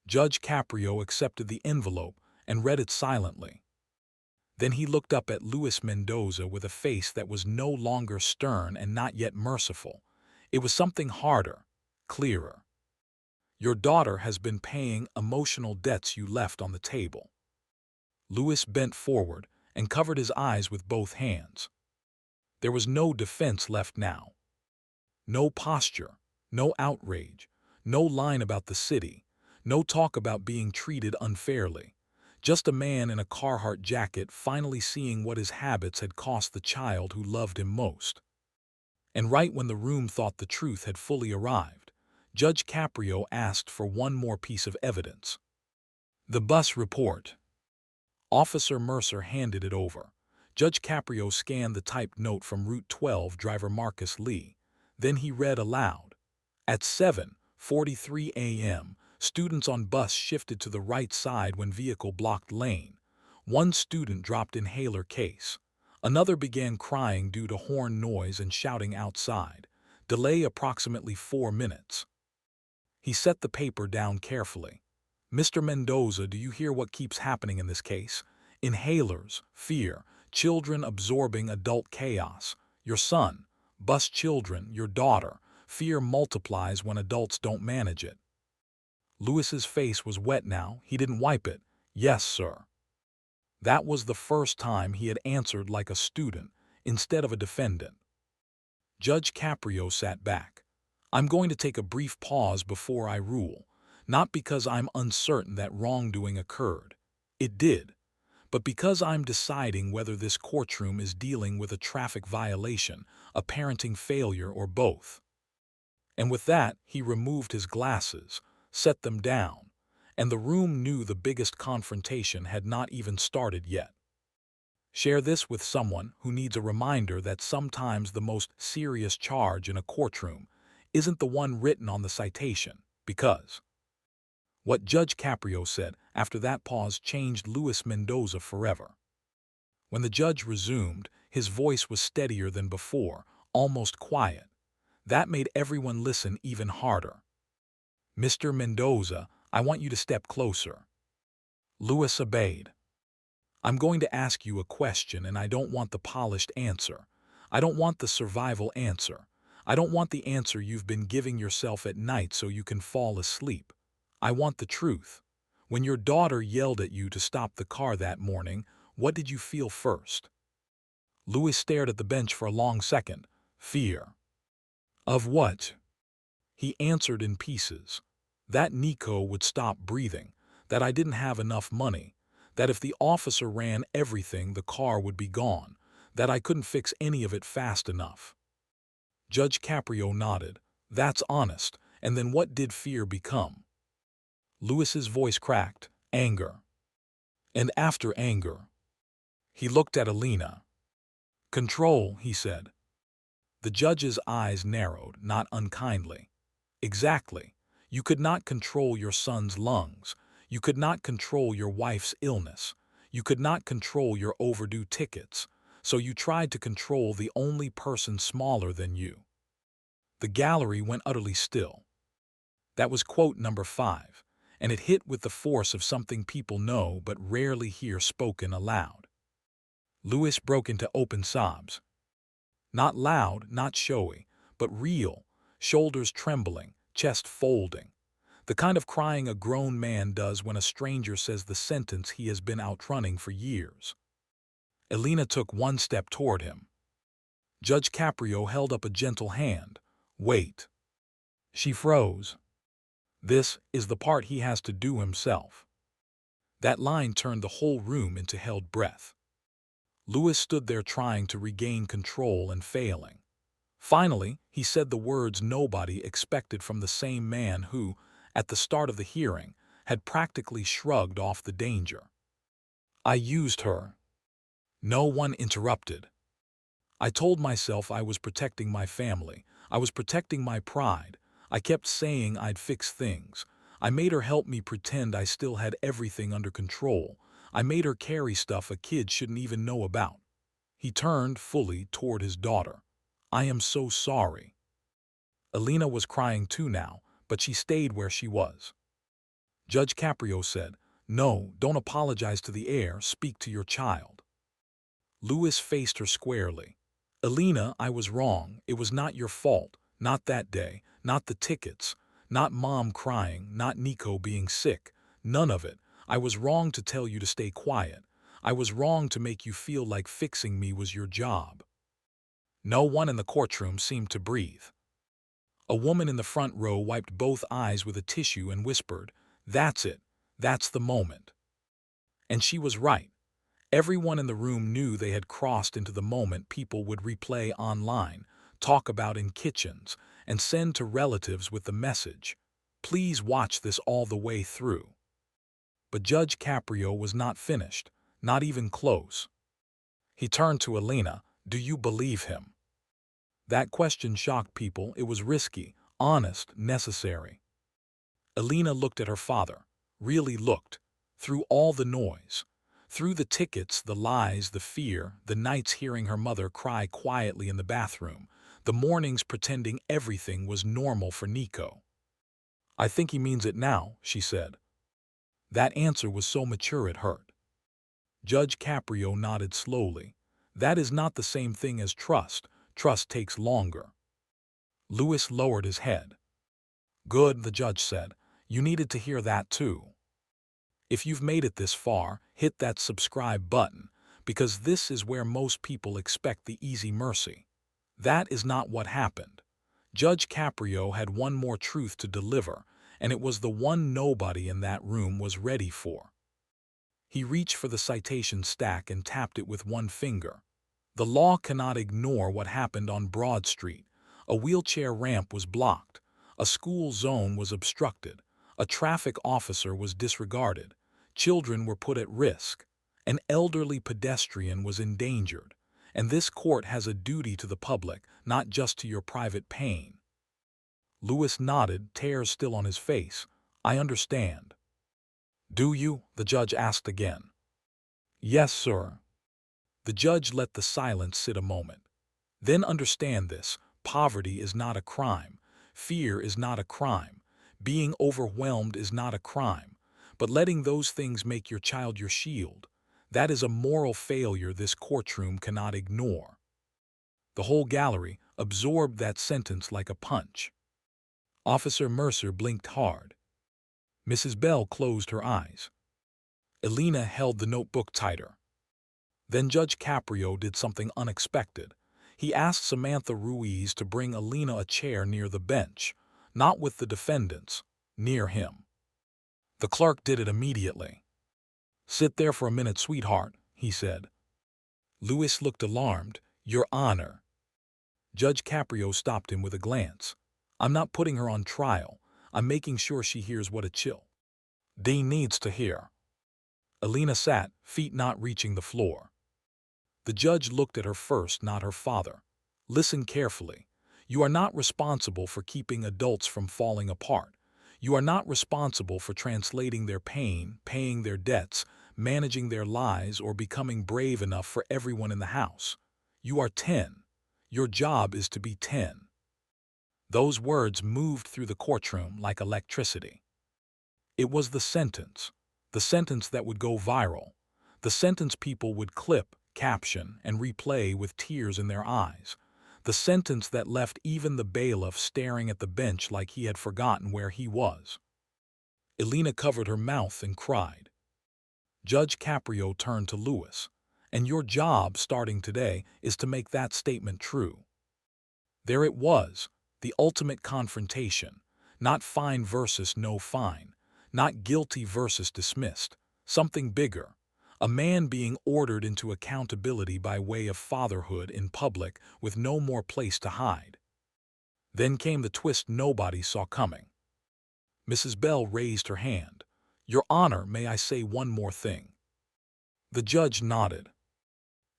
Judge Caprio accepted the envelope and read it silently. Then he looked up at Luis Mendoza with a face that was no longer stern and not yet merciful. It was something harder, clearer. Your daughter has been paying emotional debts you left on the table. Luis bent forward and covered his eyes with both hands. There was no defense left now. No posture, no outrage, no line about the city, no talk about being treated unfairly. Just a man in a Carhartt jacket finally seeing what his habits had cost the child who loved him most. And right when the room thought the truth had fully arrived, Judge Caprio asked for one more piece of evidence. The bus report. Officer Mercer handed it over. Judge Caprio scanned the typed note from Route 12 driver Marcus Lee. Then he read aloud. At 7:43 a.m., students on bus shifted to the right side when vehicle blocked lane. One student dropped inhaler case. Another began crying due to horn noise and shouting outside. Delay approximately 4 minutes. He set the paper down carefully. Mr. Mendoza, do you hear what keeps happening in this case? Inhalers, fear, children absorbing adult chaos. Your son, bus children, your daughter. Fear multiplies when adults don't manage it. Lewis's face was wet now. He didn't wipe it. Yes, sir. That was the first time he had answered like a student instead of a defendant. Judge Caprio sat back. I'm going to take a brief pause before I rule, not because I'm uncertain that wrongdoing occurred. It did. But because I'm deciding whether this courtroom is dealing with a traffic violation, a parenting failure, or both. And with that, he removed his glasses, set them down, and the room knew the biggest confrontation had not even started yet. Share this with someone who needs a reminder that sometimes the most serious charge in a courtroom isn't the one written on the citation, because what Judge Caprio said after that pause changed Luis Mendoza forever. When the judge resumed, his voice was steadier than before, almost quiet. That made everyone listen even harder. "Mr. Mendoza, I want you to step closer." Luis obeyed. "I'm going to ask you a question, and I don't want the polished answer. I don't want the survival answer. I don't want the answer you've been giving yourself at night so you can fall asleep. I want the truth. When your daughter yelled at you to stop the car that morning, what did you feel first?" Luis stared at the bench for a long second. "Fear." "Of what?" He answered in pieces. That Nico would stop breathing, that I didn't have enough money, that if the officer ran everything, the car would be gone, that I couldn't fix any of it fast enough. Judge Caprio nodded. "That's honest. And then what did fear become?" Luis's voice cracked. "Anger." "And after anger?" He looked at Alina. "Control," he said. The judge's eyes narrowed, not unkindly. "Exactly. You could not control your son's lungs. You could not control your wife's illness. You could not control your overdue tickets. So you tried to control the only person smaller than you." The gallery went utterly still. That was quote number 5, and it hit with the force of something people know but rarely hear spoken aloud. Luis broke into open sobs. Not loud, not showy, but real, shoulders trembling, chest folding. The kind of crying a grown man does when a stranger says the sentence he has been outrunning for years. Elena took one step toward him. Judge Caprio held up a gentle hand. "Wait." She froze. "This is the part he has to do himself." That line turned the whole room into held breath. Luis stood there trying to regain control and failing. Finally, he said the words nobody expected from the same man who, at the start of the hearing, had practically shrugged off the danger. "I used her." No one interrupted. "I told myself I was protecting my family. I was protecting my pride. I kept saying I'd fix things. I made her help me pretend I still had everything under control. I made her carry stuff a kid shouldn't even know about." He turned fully toward his daughter. "I am so sorry." Alina was crying too now, but she stayed where she was. Judge Caprio said, "No, don't apologize to the heir, speak to your child." Luis faced her squarely. "Alina, I was wrong. It was not your fault. Not that day. Not the tickets. Not Mom crying. Not Nico being sick. None of it. I was wrong to tell you to stay quiet. I was wrong to make you feel like fixing me was your job." No one in the courtroom seemed to breathe. A woman in the front row wiped both eyes with a tissue and whispered, "That's it. That's the moment." And she was right. Everyone in the room knew they had crossed into the moment people would replay online, talk about in kitchens, and send to relatives with the message, "Please watch this all the way through." But Judge Caprio was not finished, not even close. He turned to Elena. "Do you believe him?" That question shocked people. It was risky, honest, necessary. Elena looked at her father, really looked, through all the noise. Through the tickets, the lies, the fear, the nights hearing her mother cry quietly in the bathroom, the mornings pretending everything was normal for Nico. "I think he means it now," she said. That answer was so mature it hurt. Judge Caprio nodded slowly. "That is not the same thing as trust. Trust takes longer." Luis lowered his head. "Good," the judge said. "You needed to hear that too. If you've made it this far, hit that subscribe button, because this is where most people expect the easy mercy. That is not what happened. Judge Caprio had one more truth to deliver, and it was the one nobody in that room was ready for. He reached for the citation stack and tapped it with one finger. The law cannot ignore what happened on Broad Street. A wheelchair ramp was blocked. A school zone was obstructed. A traffic officer was disregarded. Children were put at risk. An elderly pedestrian was endangered. And this court has a duty to the public, not just to your private pain. Lewis nodded, tears still on his face. I understand. Do you? The judge asked again. Yes, sir. The judge let the silence sit a moment. Then understand this. Poverty is not a crime. Fear is not a crime. Being overwhelmed is not a crime. But letting those things make your child your shield, that is a moral failure this courtroom cannot ignore. The whole gallery absorbed that sentence like a punch. Officer Mercer blinked hard. Mrs. Bell closed her eyes. Elena held the notebook tighter. Then Judge Caprio did something unexpected. He asked Samantha Ruiz to bring Elena a chair near the bench, not with the defendants, near him. The clerk did it immediately. Sit there for a minute, sweetheart, he said. Lewis looked alarmed. Your Honor. Judge Caprio stopped him with a glance. I'm not putting her on trial. I'm making sure she hears what a chill Dean needs to hear. Elena sat, feet not reaching the floor. The judge looked at her first, not her father. Listen carefully. You are not responsible for keeping adults from falling apart. You are not responsible for translating their pain, paying their debts, managing their lies, or becoming brave enough for everyone in the house. You are 10. Your job is to be 10. Those words moved through the courtroom like electricity. It was the sentence that would go viral, the sentence people would clip, caption, and replay with tears in their eyes, the sentence that left even the bailiff staring at the bench like he had forgotten where he was. Elena covered her mouth and cried. Judge Caprio turned to Lewis. And your job, starting today, is to make that statement true. There it was, the ultimate confrontation, not fine versus no fine, not guilty versus dismissed, something bigger. A man being ordered into accountability by way of fatherhood in public with no more place to hide. Then came the twist nobody saw coming. Mrs. Bell raised her hand. Your Honor, may I say one more thing? The judge nodded.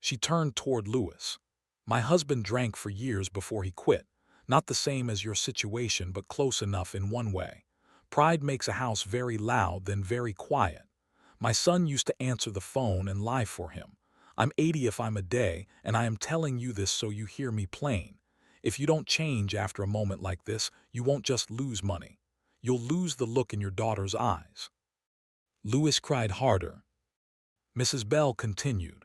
She turned toward Lewis. My husband drank for years before he quit. Not the same as your situation, but close enough in one way. Pride makes a house very loud, then very quiet. My son used to answer the phone and lie for him. I'm 80 if I'm a day, and I am telling you this so you hear me plain. If you don't change after a moment like this, you won't just lose money. You'll lose the look in your daughter's eyes. Lewis cried harder. Mrs. Bell continued.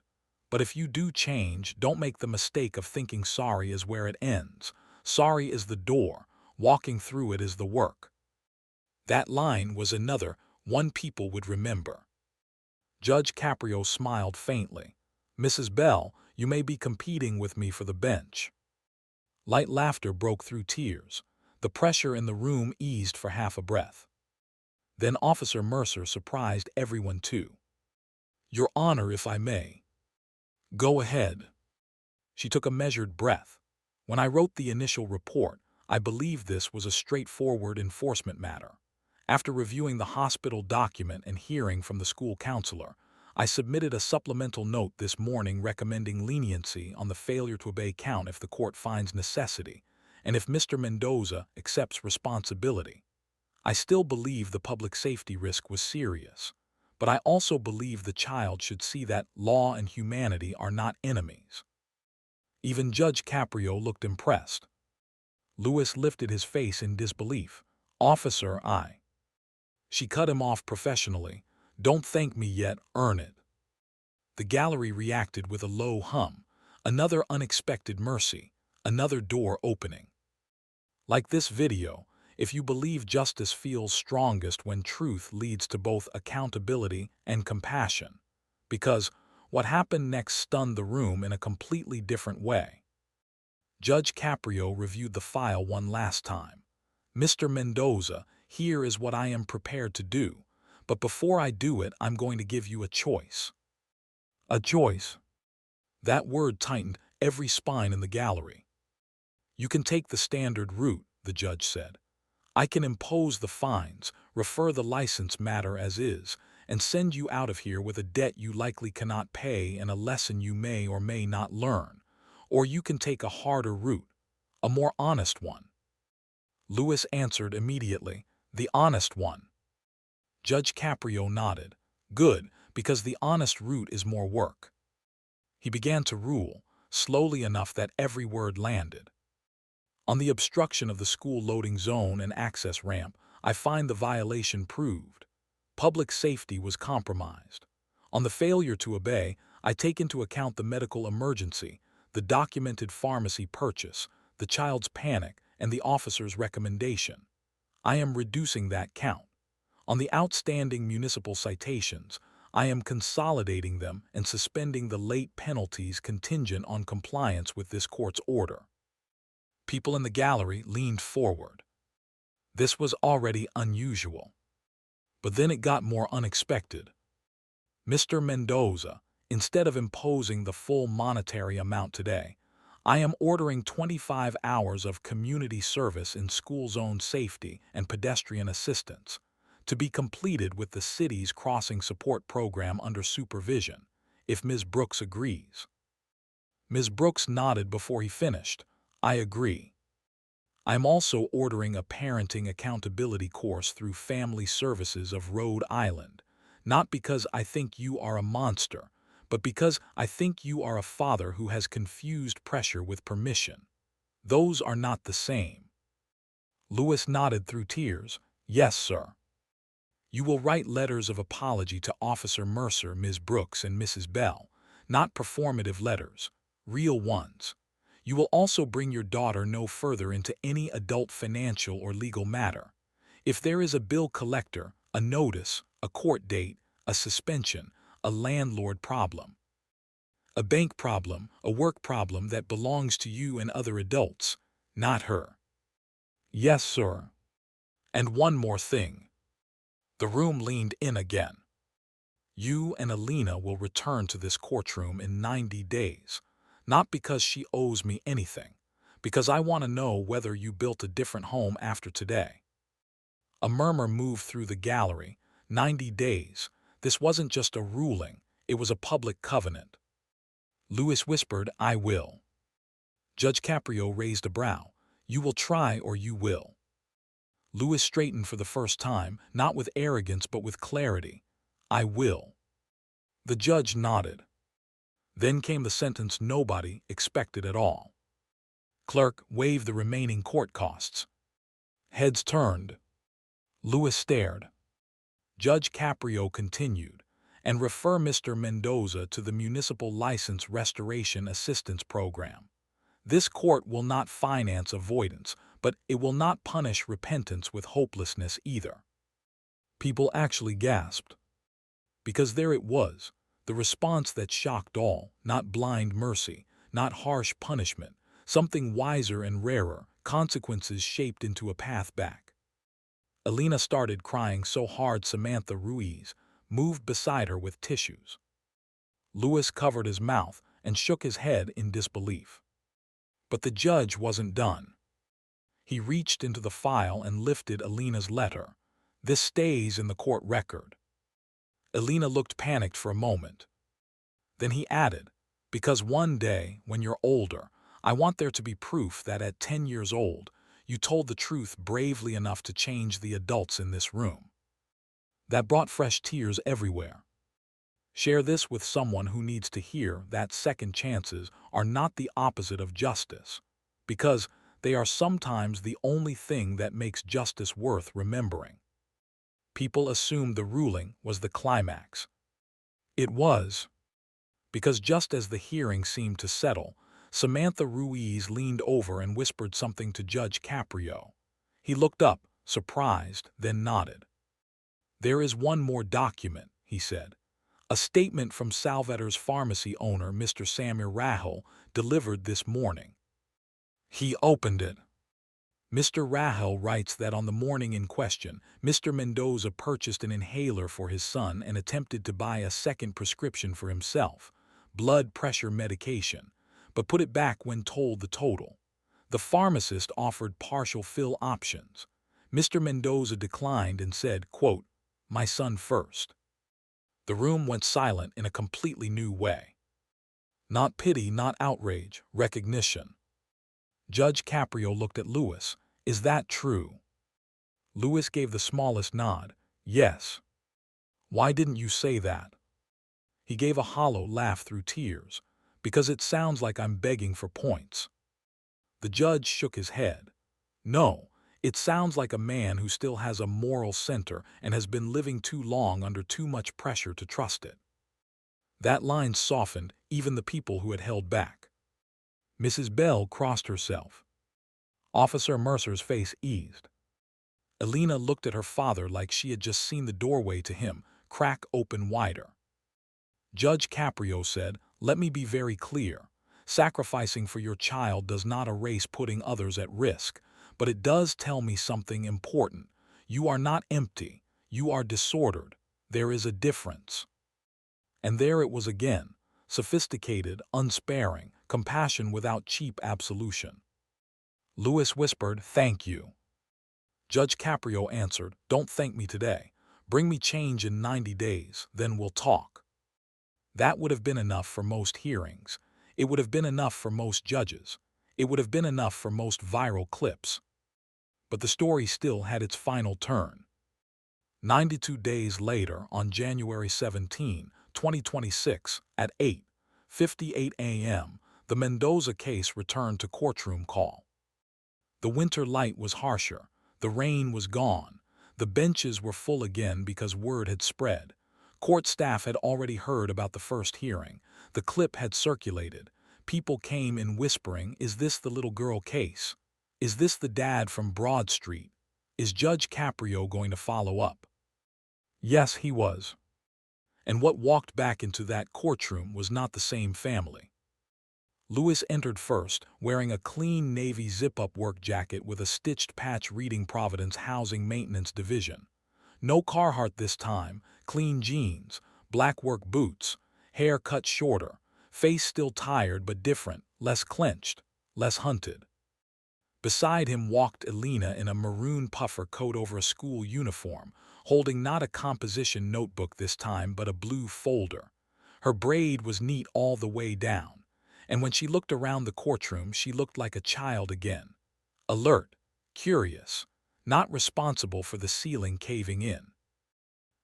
But if you do change, don't make the mistake of thinking sorry is where it ends. Sorry is the door. Walking through it is the work. That line was another one people would remember. Judge Caprio smiled faintly. Mrs. Bell, you may be competing with me for the bench. Light laughter broke through tears. The pressure in the room eased for half a breath. Then Officer Mercer surprised everyone too. Your Honor, if I may. Go ahead. She took a measured breath. When I wrote the initial report, I believed this was a straightforward enforcement matter. After reviewing the hospital document and hearing from the school counselor, I submitted a supplemental note this morning recommending leniency on the failure to obey count if the court finds necessity, and if Mr. Mendoza accepts responsibility. I still believe the public safety risk was serious, but I also believe the child should see that law and humanity are not enemies. Even Judge Caprio looked impressed. Lewis lifted his face in disbelief. Officer, She cut him off professionally. Don't thank me yet, earn it. The gallery reacted with a low hum. Another unexpected mercy. Another door opening. Like this video, if you believe justice feels strongest when truth leads to both accountability and compassion. Because what happened next stunned the room in a completely different way. Judge Caprio reviewed the file one last time. Mr. Mendoza, here is what I am prepared to do, but before I do it, I'm going to give you a choice. A choice? That word tightened every spine in the gallery. You can take the standard route, the judge said. I can impose the fines, refer the license matter as is, and send you out of here with a debt you likely cannot pay and a lesson you may or may not learn. Or you can take a harder route, a more honest one. Lewis answered immediately, the honest one. Judge Caprio nodded. Good, because the honest route is more work. He began to rule, slowly enough that every word landed. On the obstruction of the school loading zone and access ramp, I find the violation proved. Public safety was compromised. On the failure to obey, I take into account the medical emergency, the documented pharmacy purchase, the child's panic, and the officer's recommendation. I am reducing that count. On the outstanding municipal citations, I am consolidating them and suspending the late penalties contingent on compliance with this court's order. People in the gallery leaned forward. This was already unusual. But then it got more unexpected. Mr. Mendoza, instead of imposing the full monetary amount today, I am ordering 25 hours of community service in school zone safety and pedestrian assistance, to be completed with the city's crossing support program under supervision, if Ms. Brooks agrees. Ms. Brooks nodded before he finished. I agree. I am also ordering a parenting accountability course through Family Services of Rhode Island, not because I think you are a monster, but because I think you are a father who has confused pressure with permission. Those are not the same. Lewis nodded through tears. Yes, sir. You will write letters of apology to Officer Mercer, Ms. Brooks, and Mrs. Bell, not performative letters, real ones. You will also bring your daughter no further into any adult financial or legal matter. If there is a bill collector, a notice, a court date, a suspension, a landlord problem, a bank problem, a work problem that belongs to you and other adults, not her. Yes, sir. And one more thing. The room leaned in again. You and Alina will return to this courtroom in 90 days, not because she owes me anything, because I want to know whether you built a different home after today. A murmur moved through the gallery. 90 days. This wasn't just a ruling, it was a public covenant. Lewis whispered, I will. Judge Caprio raised a brow. You will try or you will. Lewis straightened for the first time, not with arrogance but with clarity. I will. The judge nodded. Then came the sentence nobody expected at all. Clerk, waive the remaining court costs. Heads turned. Lewis stared. Judge Caprio continued, and refer Mr. Mendoza to the Municipal License Restoration Assistance Program. This court will not finance avoidance, but it will not punish repentance with hopelessness either. People actually gasped. Because there it was, the response that shocked all, not blind mercy, not harsh punishment, something wiser and rarer, consequences shaped into a path back. Alina started crying so hard Samantha Ruiz moved beside her with tissues. Lewis covered his mouth and shook his head in disbelief. But the judge wasn't done. He reached into the file and lifted Alina's letter. This stays in the court record. Alina looked panicked for a moment. Then he added, because one day, when you're older, I want there to be proof that at 10 years old, you told the truth bravely enough to change the adults in this room. That brought fresh tears everywhere. Share this with someone who needs to hear that second chances are not the opposite of justice, because they are sometimes the only thing that makes justice worth remembering. People assumed the ruling was the climax. It was. Because just as the hearing seemed to settle, Samantha Ruiz leaned over and whispered something to Judge Caprio. He looked up, surprised, then nodded. There is one more document, he said. A statement from Salvatier's pharmacy owner, Mr. Samir Rahul, delivered this morning. He opened it. Mr. Rahul writes that on the morning in question, Mr. Mendoza purchased an inhaler for his son and attempted to buy a second prescription for himself, blood pressure medication, but put it back when told the total. The pharmacist offered partial fill options. Mr. Mendoza declined and said, quote, "My son first." The room went silent in a completely new way. Not pity, not outrage, recognition. Judge Caprio looked at Lewis. "Is that true?" Lewis gave the smallest nod. "Yes." "Why didn't you say that?" He gave a hollow laugh through tears. "Because it sounds like I'm begging for points." The judge shook his head. "No, it sounds like a man who still has a moral center and has been living too long under too much pressure to trust it." That line softened even the people who had held back. Mrs. Bell crossed herself. Officer Mercer's face eased. Elena looked at her father like she had just seen the doorway to him crack open wider. Judge Caprio said, "Let me be very clear. Sacrificing for your child does not erase putting others at risk, but it does tell me something important. You are not empty. You are disordered. There is a difference." And there it was again, sophisticated, unsparing, compassion without cheap absolution. Lewis whispered, "Thank you." Judge Caprio answered, "Don't thank me today. Bring me change in 90 days, then we'll talk." That would have been enough for most hearings. It would have been enough for most judges. It would have been enough for most viral clips. But the story still had its final turn. 92 days later, on January 17, 2026, at 8:58 a.m., the Mendoza case returned to courtroom call. The winter light was harsher. The rain was gone. The benches were full again because word had spread. Court staff had already heard about the first hearing. The clip had circulated. People came in whispering, "Is this the little girl case? Is this the dad from Broad Street? Is Judge Caprio going to follow up?" Yes, he was. And what walked back into that courtroom was not the same family. Lewis entered first, wearing a clean navy zip-up work jacket with a stitched patch reading Providence Housing Maintenance Division. No Carhartt this time, clean jeans, black work boots, hair cut shorter, face still tired but different, less clenched, less hunted. Beside him walked Elena in a maroon puffer coat over a school uniform, holding not a composition notebook this time but a blue folder. Her braid was neat all the way down, and when she looked around the courtroom she looked like a child again. Alert, curious, not responsible for the ceiling caving in.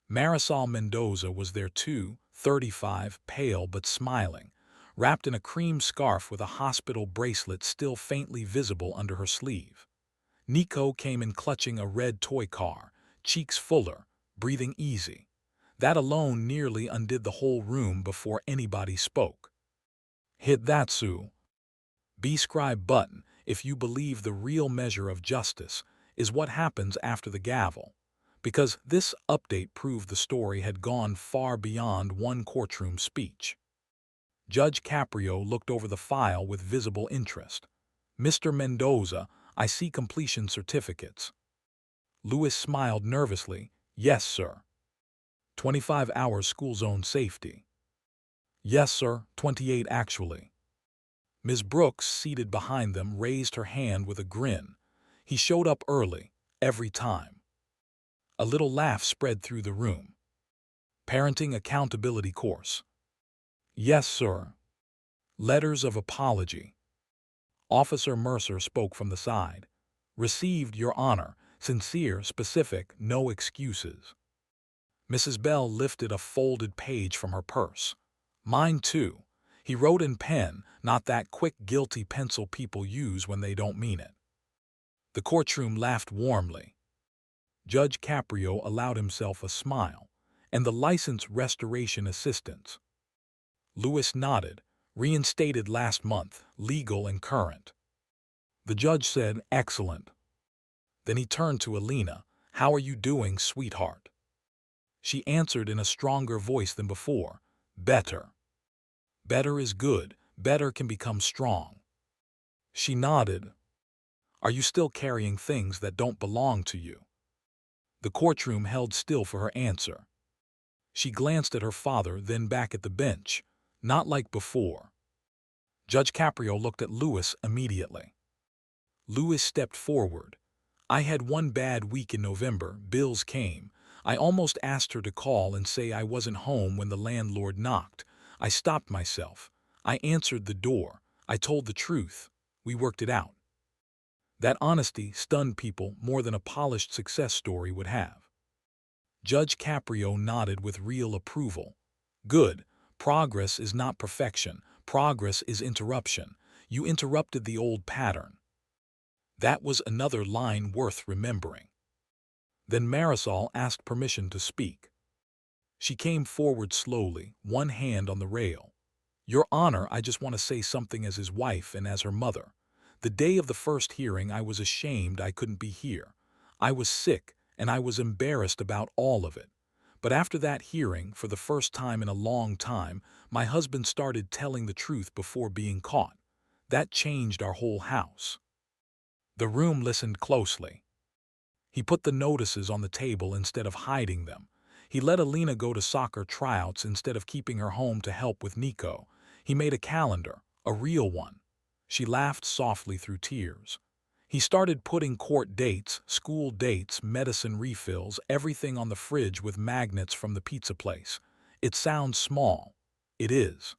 Marisol Mendoza was there too, 35, pale but smiling, wrapped in a cream scarf with a hospital bracelet still faintly visible under her sleeve. Nico came in clutching a red toy car, cheeks fuller, breathing easy. That alone nearly undid the whole room before anybody spoke. Hit that, Sue. B-scribe button, if you believe the real measure of justice is what happens after the gavel. Because this update proved the story had gone far beyond one courtroom speech. Judge Caprio looked over the file with visible interest. "Mr. Mendoza, I see completion certificates." Lewis smiled nervously. "Yes, sir." 25 hours school zone safety. "Yes, sir, 28 actually." Ms. Brooks, seated behind them, raised her hand with a grin. "He showed up early, every time." A little laugh spread through the room. "Parenting accountability course." "Yes, sir." "Letters of apology." Officer Mercer spoke from the side. "Received, Your Honor. Sincere, specific, no excuses." Mrs. Bell lifted a folded page from her purse. "Mine too." He wrote in pen, not that quick, guilty pencil people use when they don't mean it. The courtroom laughed warmly. Judge Caprio allowed himself a smile. "And the license restoration assistance." Lewis nodded. "Reinstated last month, legal and current." The judge said, "Excellent." Then he turned to Elena. "How are you doing, sweetheart?" She answered in a stronger voice than before. "Better." Better is good. Better can become strong. She nodded. "Are you still carrying things that don't belong to you?" The courtroom held still for her answer. She glanced at her father, then back at the bench. "Not like before." Judge Caprio looked at Lewis immediately. Lewis stepped forward. I had one bad week in November, bills came. I almost asked her to call and say I wasn't home when the landlord knocked. I stopped myself. I answered the door. I told the truth. We worked it out. That honesty stunned people more than a polished success story would have. Judge Caprio nodded with real approval. Good. Progress is not perfection. Progress is interruption. You interrupted the old pattern. That was another line worth remembering. Then Marisol asked permission to speak. She came forward slowly, one hand on the rail. Your Honor, I just want to say something as his wife and as her mother. The day of the first hearing, I was ashamed I couldn't be here. I was sick, and I was embarrassed about all of it. But after that hearing, for the first time in a long time, my husband started telling the truth before being caught. That changed our whole house. The room listened closely. He put the notices on the table instead of hiding them. He let Alina go to soccer tryouts instead of keeping her home to help with Nico. He made a calendar, a real one. She laughed softly through tears. He started putting court dates, school dates, medicine refills, everything on the fridge with magnets from the pizza place. It sounds small. It is.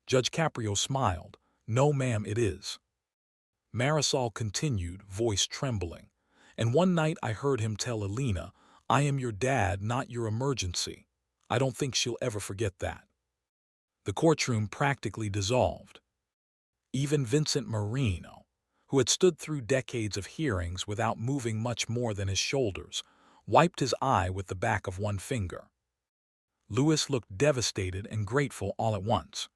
Judge Caprio smiled. No, ma'am, it is. Marisol continued, voice trembling. And one night I heard him tell Alina, I am your dad, not your emergency. I don't think she'll ever forget that. The courtroom practically dissolved. Even Vincent Marino, who had stood through decades of hearings without moving much more than his shoulders, wiped his eye with the back of one finger. Louis looked devastated and grateful all at once.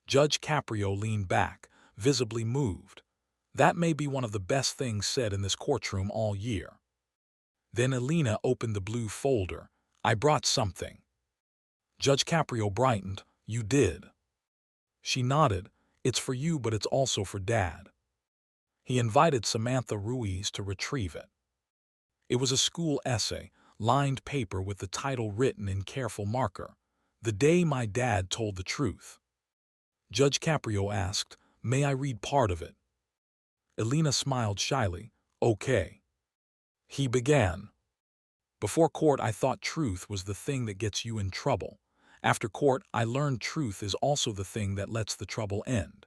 Judge Caprio leaned back, visibly moved. That may be one of the best things said in this courtroom all year. Then Alina opened the blue folder. I brought something. Judge Caprio brightened. You did. She nodded. It's for you, but it's also for Dad. He invited Samantha Ruiz to retrieve it. It was a school essay, lined paper with the title written in careful marker. The Day My Dad Told the Truth. Judge Caprio asked, May I read part of it? Alina smiled shyly. Okay. He began. Before court, I thought truth was the thing that gets you in trouble. After court, I learned truth is also the thing that lets the trouble end.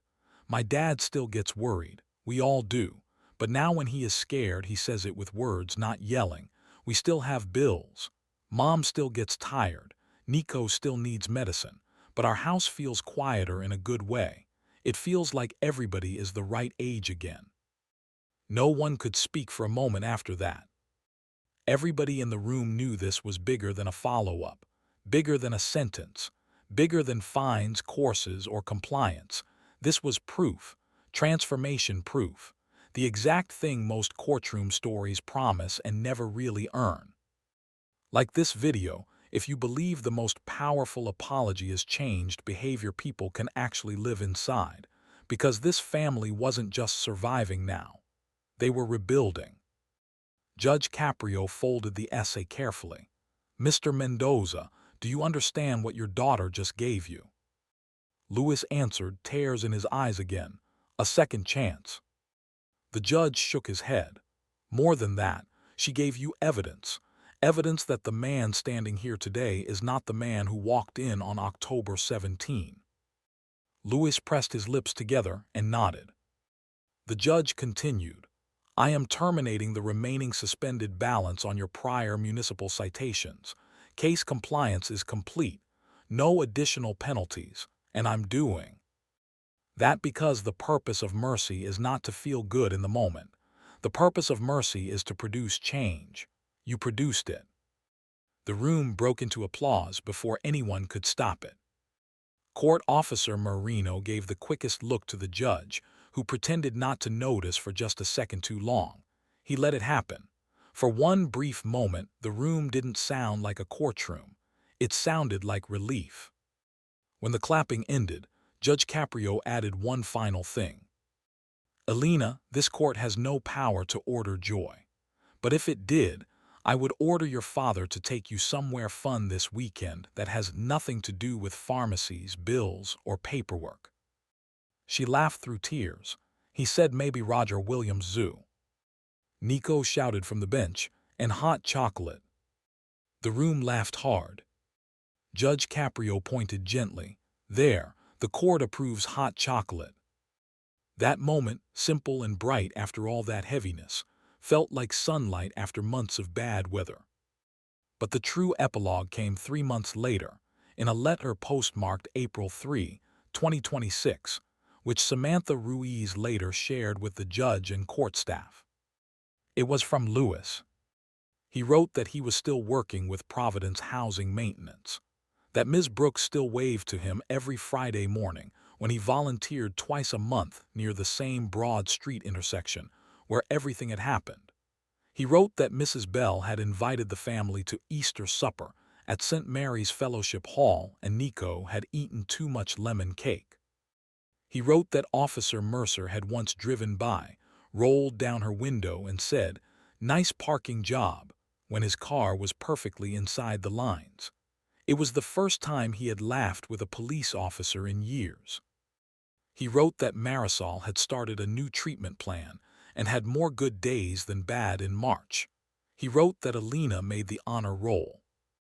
My dad still gets worried. We all do. But now when he is scared, he says it with words, not yelling. We still have bills. Mom still gets tired. Nico still needs medicine. But our house feels quieter in a good way. It feels like everybody is the right age again. No one could speak for a moment after that. Everybody in the room knew this was bigger than a follow-up, bigger than a sentence, bigger than fines, courses, or compliance. This was proof, transformation proof, the exact thing most courtroom stories promise and never really earn. Like this video, if you believe the most powerful apology is changed behavior, people can actually live inside, because this family wasn't just surviving now. They were rebuilding. Judge Caprio folded the essay carefully. Mr. Mendoza, do you understand what your daughter just gave you? Louis answered, tears in his eyes again. A second chance. The judge shook his head. More than that, she gave you evidence. Evidence that the man standing here today is not the man who walked in on October 17. Louis pressed his lips together and nodded. The judge continued. I am terminating the remaining suspended balance on your prior municipal citations. Case compliance is complete. No additional penalties, and I'm doing that because the purpose of mercy is not to feel good in the moment. The purpose of mercy is to produce change. You produced it. The room broke into applause before anyone could stop it. Court officer Marino gave the quickest look to the judge, who pretended not to notice for just a second too long. He let it happen. For one brief moment, the room didn't sound like a courtroom. It sounded like relief. When the clapping ended, Judge Caprio added one final thing. Alina, this court has no power to order joy. But if it did, I would order your father to take you somewhere fun this weekend that has nothing to do with pharmacies, bills, or paperwork. She laughed through tears. He said maybe Roger Williams Zoo. Nico shouted from the bench, and hot chocolate. The room laughed hard. Judge Caprio pointed gently. There, the court approves hot chocolate. That moment, simple and bright after all that heaviness, felt like sunlight after months of bad weather. But the true epilogue came 3 months later, in a letter postmarked April 3, 2026, which Samantha Ruiz later shared with the judge and court staff. It was from Lewis. He wrote that he was still working with Providence Housing Maintenance, that Ms. Brooks still waved to him every Friday morning when he volunteered twice a month near the same Broad Street intersection where everything had happened. He wrote that Mrs. Bell had invited the family to Easter supper at St. Mary's Fellowship Hall and Nico had eaten too much lemon cake. He wrote that Officer Mercer had once driven by, rolled down her window and said, "Nice parking job," when his car was perfectly inside the lines. It was the first time he had laughed with a police officer in years. He wrote that Marisol had started a new treatment plan and had more good days than bad in March. He wrote that Alina made the honor roll,